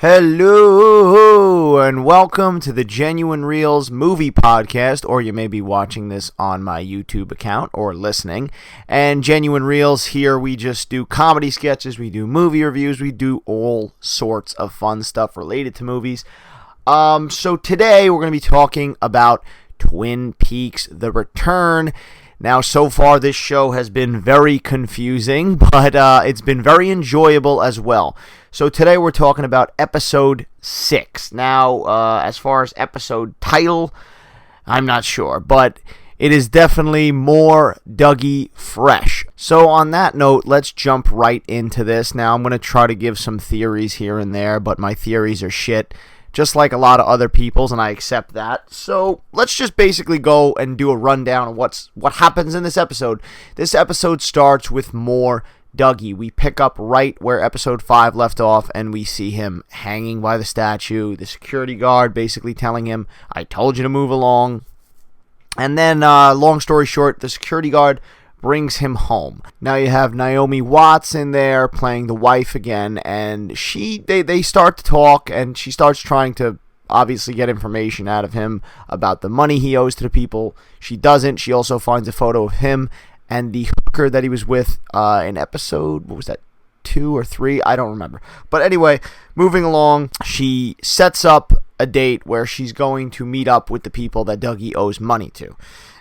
Hello and welcome to the Genuine Reels movie podcast, or you may be watching this on my YouTube account or listening. And Genuine Reels, here we just do comedy sketches, we do movie reviews, we do all sorts of fun stuff related to movies. So today we're going to be talking about Twin Peaks: The Return. Now, so far this show has been very confusing, but it's been very enjoyable as well. So today we're talking about episode 6. Now, as far as episode title, I'm not sure, but it is definitely more Dougie fresh. So on that note, let's jump right into this. Now, I'm going to try to give some theories here and there, but my theories are shit, just like a lot of other people's, and I accept that. So let's just basically go and do a rundown of what happens in this episode. This episode starts with more Dougie. We pick up right where episode 5 left off, and we see him hanging by the statue. The security guard basically telling him, "I told you to move along." And then, long story short, the security guard brings him home. Now you have Naomi Watts in there playing the wife again, and they start to talk, and she starts trying to obviously get information out of him about the money he owes to the people. She doesn't. She also finds a photo of him and the hooker that he was with in episode, what was that, 2 or 3? I don't remember. But anyway, moving along, she sets up a date where she's going to meet up with the people that Dougie owes money to.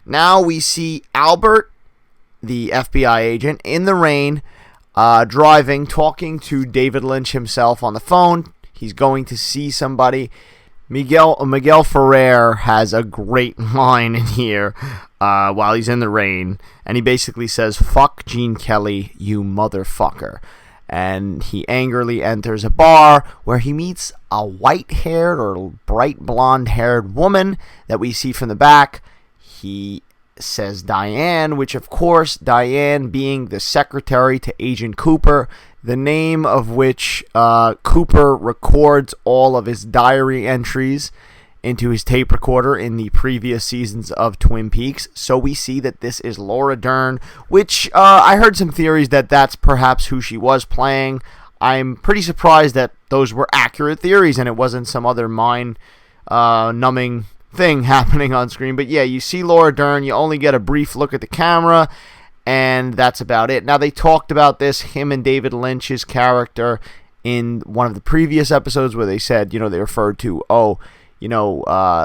Now we see Albert, the FBI agent, in the rain, driving, talking to David Lynch himself on the phone. He's going to see somebody. Miguel Ferrer has a great line in here while he's in the rain, and he basically says, "Fuck Gene Kelly, you motherfucker." And he angrily enters a bar where he meets a white-haired or bright blonde-haired woman that we see from the back. He says Diane, which of course, Diane being the secretary to Agent Cooper, the name of which Cooper records all of his diary entries into his tape recorder in the previous seasons of Twin Peaks. So we see that this is Laura Dern, which I heard some theories that that's perhaps who she was playing. I'm pretty surprised that those were accurate theories and it wasn't some other mind-numbing thing happening on screen. But yeah, you see Laura Dern, you only get a brief look at the camera, and that's about it. Now, they talked about this, him and David Lynch's character, in one of the previous episodes where they said, they referred to,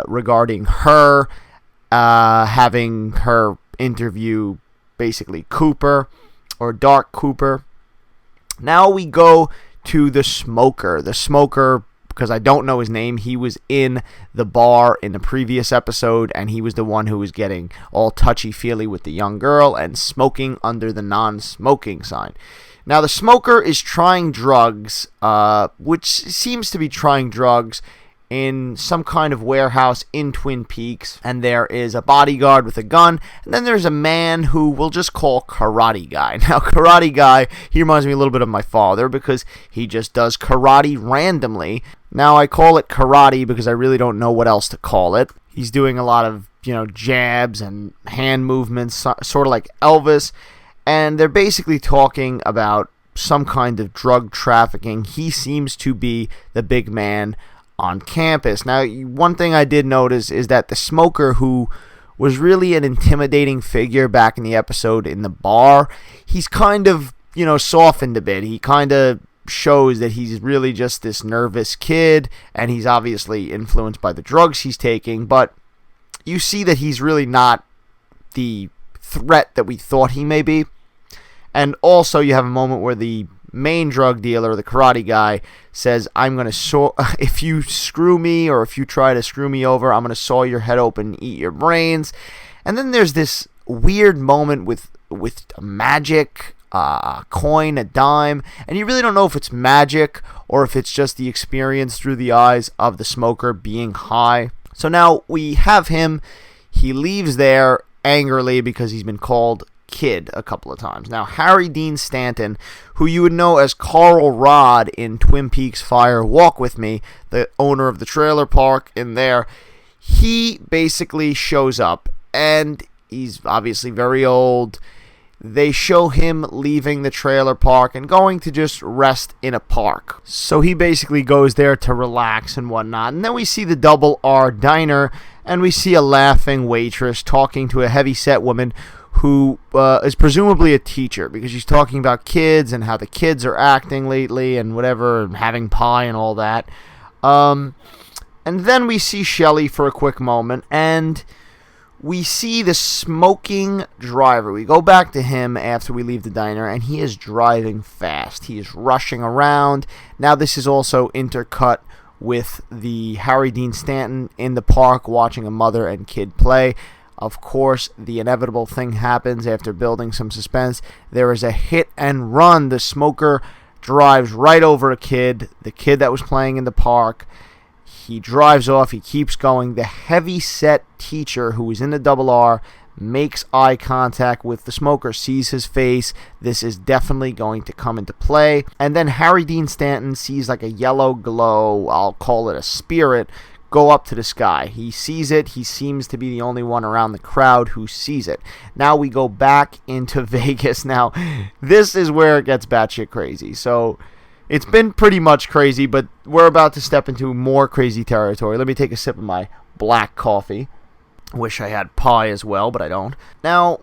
regarding her, having her interview, basically, Cooper, or Dark Cooper. Now we go to the smoker. The smoker, because I don't know his name, he was in the bar in the previous episode, and he was the one who was getting all touchy-feely with the young girl and smoking under the non-smoking sign. Now, the smoker is trying drugs, which seems to be trying drugs in some kind of warehouse in Twin Peaks, and there is a bodyguard with a gun, and then there's a man who we'll just call Karate Guy. Now, Karate Guy, he reminds me a little bit of my father because he just does karate randomly. Now, I call it karate because I really don't know what else to call it. He's doing a lot of, jabs and hand movements, sort of like Elvis, and they're basically talking about some kind of drug trafficking. He seems to be the big man on campus. Now, one thing I did notice is that the smoker, who was really an intimidating figure back in the episode in the bar, he's kind of, softened a bit. He kind of shows that he's really just this nervous kid, and he's obviously influenced by the drugs he's taking, but you see that he's really not the threat that we thought he may be. And also you have a moment where the main drug dealer, the Karate Guy, says, "I'm going to if you screw me, or if you try to screw me over, I'm going to saw your head open and eat your brains." And then there's this weird moment with magic, a coin, a dime, and you really don't know if it's magic or if it's just the experience through the eyes of the smoker being high. So now we have him. He leaves there angrily because he's been called kid a couple of times. Now, Harry Dean Stanton, who you would know as Carl Rod in Twin Peaks Fire Walk With Me, the owner of the trailer park in there, he basically shows up, and he's obviously very old. they show him leaving the trailer park and going to just rest in a park. So he basically goes there to relax and whatnot. And then we see the Double R Diner, and we see a laughing waitress talking to a heavy-set woman who is presumably a teacher, because she's talking about kids and how the kids are acting lately and whatever, and having pie and all that. And then we see Shelly for a quick moment, and we see the smoking driver. We go back to him after we leave the diner, and he is driving fast. He is rushing around. Now this is also intercut with the Harry Dean Stanton in the park watching a mother and kid play. Of course, the inevitable thing happens after building some suspense. There is a hit and run. The smoker drives right over a kid, the kid that was playing in the park. He drives off. He keeps going. The heavy-set teacher who is in the Double R makes eye contact with the smoker, sees his face. This is definitely going to come into play. And then Harry Dean Stanton sees like a yellow glow, I'll call it a spirit, go up to the sky. He sees it. He seems to be the only one around the crowd who sees it. Now we go back into Vegas. Now, this is where it gets batshit crazy. So it's been pretty much crazy, but we're about to step into more crazy territory. Let me take a sip of my black coffee. Wish I had pie as well, but I don't. Now,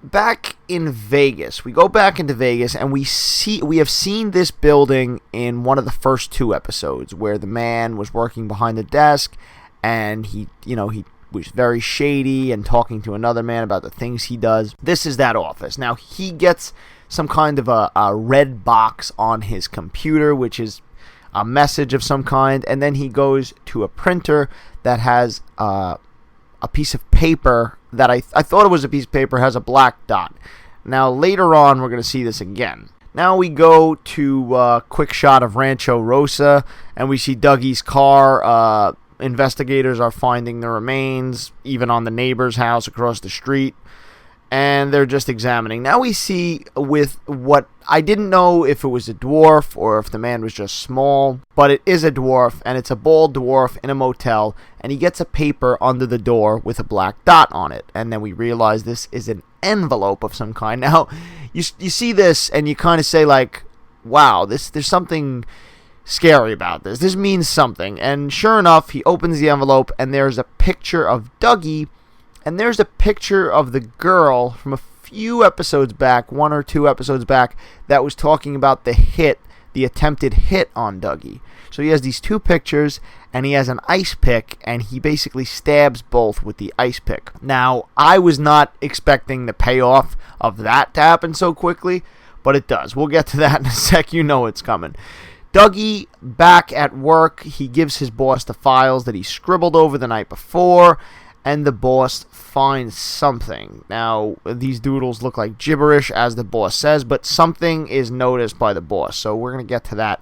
back in Vegas, we go back into Vegas, and we have seen this building in one of the first 2 episodes, where the man was working behind the desk, and he was very shady and talking to another man about the things he does. This is that office. Now, he gets some kind of a red box on his computer, which is a message of some kind, and then he goes to a printer that has a piece of paper that I thought it was a piece of paper, has a black dot. Now, later on, we're going to see this again. Now we go to a quick shot of Rancho Rosa, and we see Dougie's car. Investigators are finding the remains, even on the neighbor's house across the street, and they're just examining. Now we see with what I didn't know if it was a dwarf or if the man was just small, but it is a dwarf, and it's a bald dwarf in a motel, and he gets a paper under the door with a black dot on it, and then we realize this is an envelope of some kind. Now, you see this, and you kind of say, like, wow, there's something scary about this. This means something. And sure enough, he opens the envelope, and there's a picture of Dougie, and there's a picture of the girl from a few episodes back, 1 or 2 episodes back, that was talking about the attempted hit on Dougie. So he has these 2 pictures, and he has an ice pick, and he basically stabs both with the ice pick. Now, I was not expecting the payoff of that to happen so quickly, but it does. We'll get to that in a sec. You know it's coming. Dougie, back at work, he gives his boss the files that he scribbled over the night before, and the boss finds something. Now, these doodles look like gibberish, as the boss says, but something is noticed by the boss, so we're going to get to that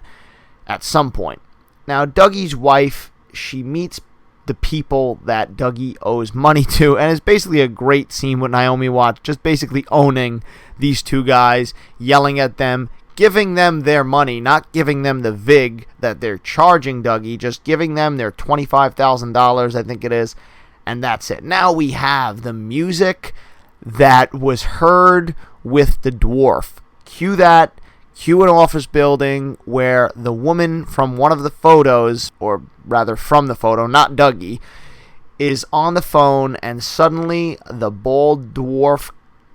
at some point. Now, Dougie's wife, she meets the people that Dougie owes money to, and it's basically a great scene with Naomi Watts, just basically owning these 2 guys, yelling at them, giving them their money, not giving them the vig that they're charging Dougie, just giving them their $25,000, I think it is, and that's it. Now we have the music that was heard with the dwarf. Cue that. Cue an office building where the woman from one of the photos, or rather from the photo, not Dougie, is on the phone, and suddenly the bald dwarf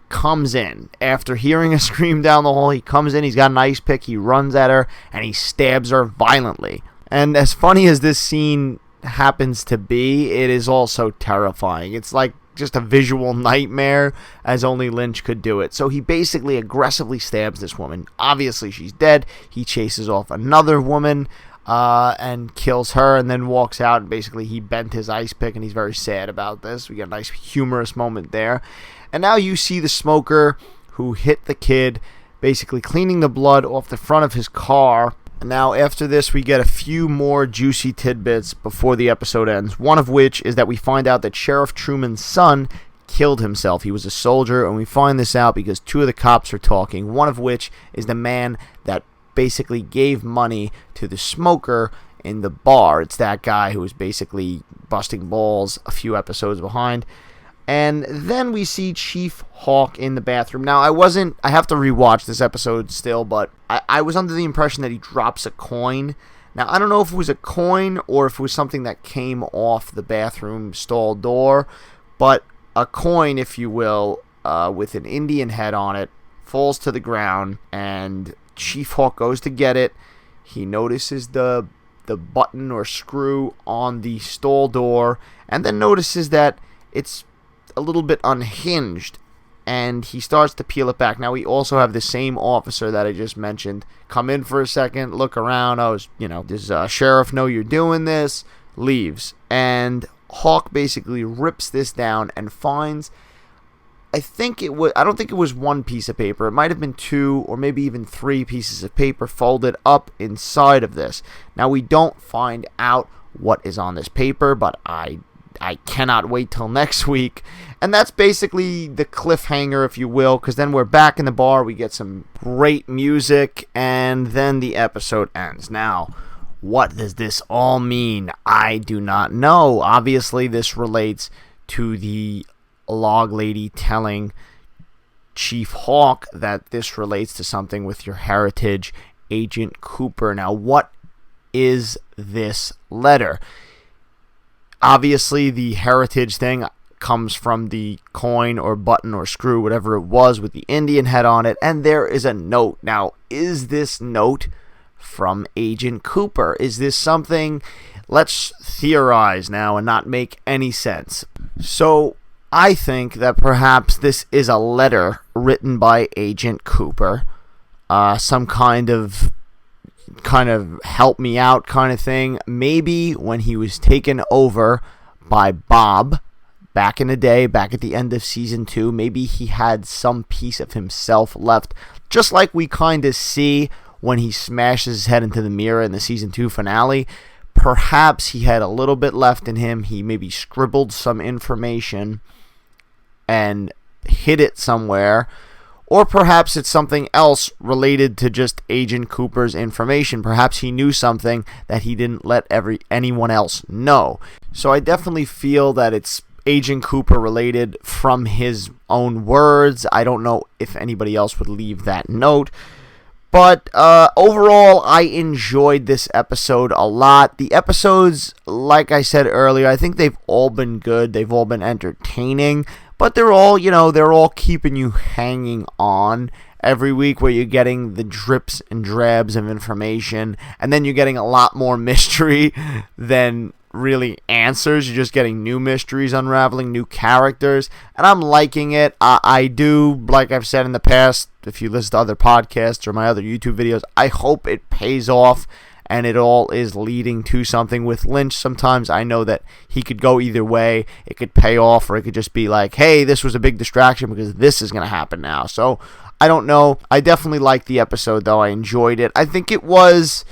comes in. After hearing a scream down the hall, he comes in, he's got an ice pick, he runs at her, and he stabs her violently. And as funny as this scene happens to be, it is also terrifying. It's like just a visual nightmare, as only Lynch could do it. So he basically aggressively stabs this woman. Obviously she's dead. He chases off another woman and kills her, and then walks out, and basically he bent his ice pick, and he's very sad about this. We get a nice humorous moment there. And now you see the smoker who hit the kid basically cleaning the blood off the front of his car. Now, after this, we get a few more juicy tidbits before the episode ends, one of which is that we find out that Sheriff Truman's son killed himself. He was a soldier, and we find this out because 2 of the cops are talking, one of which is the man that basically gave money to the smoker in the bar. It's that guy who was basically busting balls a few episodes behind. And then we see Chief Hawk in the bathroom. Now, I have to rewatch this episode still, but I was under the impression that he drops a coin. Now, I don't know if it was a coin or if it was something that came off the bathroom stall door, but a coin, if you will, with an Indian head on it, falls to the ground, and Chief Hawk goes to get it. He notices the button or screw on the stall door, and then notices that it's a little bit unhinged, and he starts to peel it back. Now, we also have the same officer that I just mentioned come in for a second, look around. Does sheriff know you're doing this? Leaves. And Hawk basically rips this down and finds, I don't think it was one piece of paper. It might have been two or maybe even three pieces of paper folded up inside of this. Now, we don't find out what is on this paper, but I cannot wait till next week. And that's basically the cliffhanger, if you will, because then we're back in the bar, we get some great music, and then the episode ends. Now, what does this all mean? I do not know. Obviously, this relates to the log lady telling Chief Hawk that this relates to something with your heritage, Agent Cooper. Now, what is this letter? Obviously, the heritage thing comes from the coin or button or screw, whatever it was, with the Indian head on it, and there is a note. Now, is this note from Agent Cooper? Is this something? Let's theorize now and not make any sense. So, I think that perhaps this is a letter written by Agent Cooper, some kind of help me out kind of thing. Maybe when he was taken over by Bob back in the day, back at the end of season 2, maybe he had some piece of himself left, just like we kind of see when he smashes his head into the mirror in the season 2 finale. Perhaps he had a little bit left in him. He maybe scribbled some information and hid it somewhere. Or perhaps it's something else related to just Agent Cooper's information. Perhaps he knew something that he didn't let anyone else know. So I definitely feel that it's Agent Cooper related from his own words. I don't know if anybody else would leave that note. But overall, I enjoyed this episode a lot. The episodes, like I said earlier, I think they've all been good. They've all been entertaining. But they're all keeping you hanging on every week, where you're getting the drips and drabs of information, and then you're getting a lot more mystery than really answers. You're just getting new mysteries unraveling, new characters, and I'm liking it. I do, like I've said in the past, if you listen to other podcasts or my other YouTube videos, I hope it pays off and it all is leading to something. With Lynch, sometimes I know that he could go either way. It could pay off, or it could just be like, hey, this was a big distraction because this is going to happen now. So, I don't know. I definitely liked the episode, though. I enjoyed it. I think it was...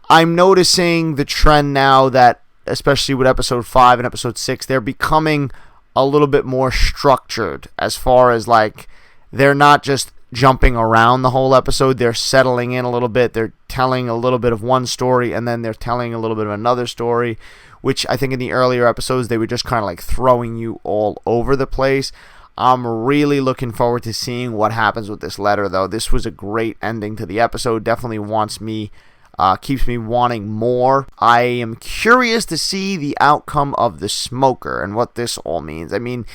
I'm noticing the trend now that, especially with episode 5 and episode 6, they're becoming a little bit more structured, as far as, like, they're not just jumping around the whole episode. They're settling in a little bit. They're telling a little bit of one story, and then they're telling a little bit of another story, which I think in the earlier episodes they were just kind of like throwing you all over the place. I'm really looking forward to seeing what happens with this letter, though. This was a great ending to the episode. Definitely keeps me wanting more. I am curious to see the outcome of the smoker and what this all means. I mean,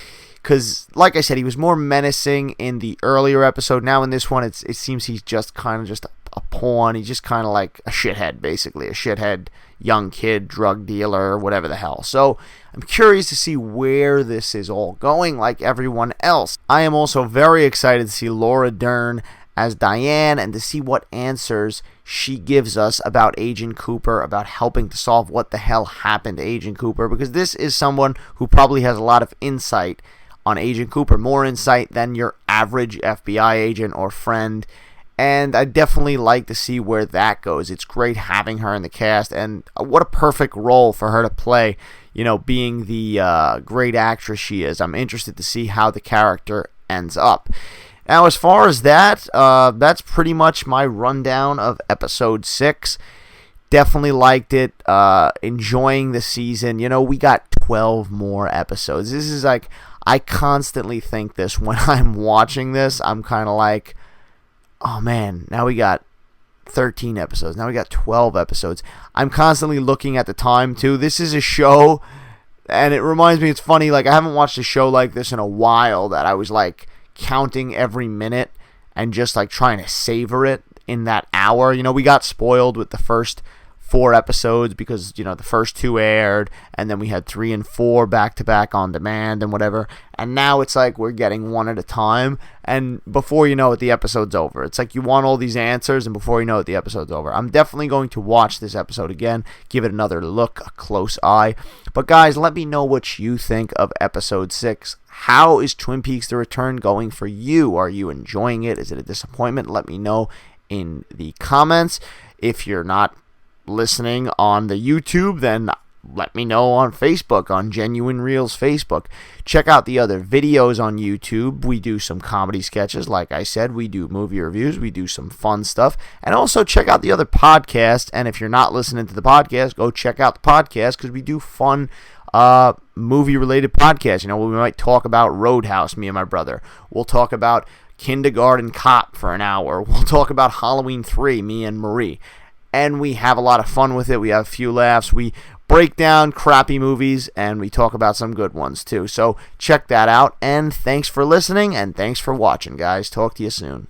because, like I said, he was more menacing in the earlier episode. Now in this one, it seems he's just kind of just a pawn. He's just kind of like a shithead, basically. A shithead young kid, drug dealer, whatever the hell. So I'm curious to see where this is all going, like everyone else. I am also very excited to see Laura Dern as Diane and to see what answers she gives us about Agent Cooper, about helping to solve what the hell happened to Agent Cooper, because this is someone who probably has a lot of insight on Agent Cooper, more insight than your average FBI agent or friend, and I definitely like to see where that goes. It's great having her in the cast, and what a perfect role for her to play, being the great actress she is. I'm interested to see how the character ends up. Now, as far as that, that's pretty much my rundown of episode 6. Definitely liked it. Enjoying the season. We got 12 more episodes. This is like, I constantly think this when I'm watching this. I'm kind of like, oh man, now we got 13 episodes. Now we got 12 episodes. I'm constantly looking at the time too. This is a show, and it reminds me, it's funny, like I haven't watched a show like this in a while that I was like counting every minute and just like trying to savor it in that hour. You know, we got spoiled with the first 4 episodes because, you know, the first 2 aired, and then we had 3 and 4 back to back on demand and whatever. And now it's like we're getting one at a time, and before you know it, the episode's over. It's like you want all these answers, and before you know it, the episode's over. I'm definitely going to watch this episode again, give it another look, a close eye. But guys, let me know what you think of episode 6. How is Twin Peaks: The Return going for you? Are you enjoying it? Is it a disappointment? Let me know in the comments. If you're not listening on the YouTube, then let me know on Facebook, on Genuine Reels Facebook. Check out the other videos on YouTube. We do some comedy sketches, like I said. We do movie reviews. We do some fun stuff. And also check out the other podcast. And if you're not listening to the podcast, go check out the podcast, because we do fun movie-related podcasts. You know, we might talk about Roadhouse, me and my brother. We'll talk about Kindergarten Cop for an hour. We'll talk about Halloween 3, me and Marie. And we have a lot of fun with it. We have a few laughs. We break down crappy movies, and we talk about some good ones too. So check that out. And thanks for listening, and thanks for watching, guys. Talk to you soon.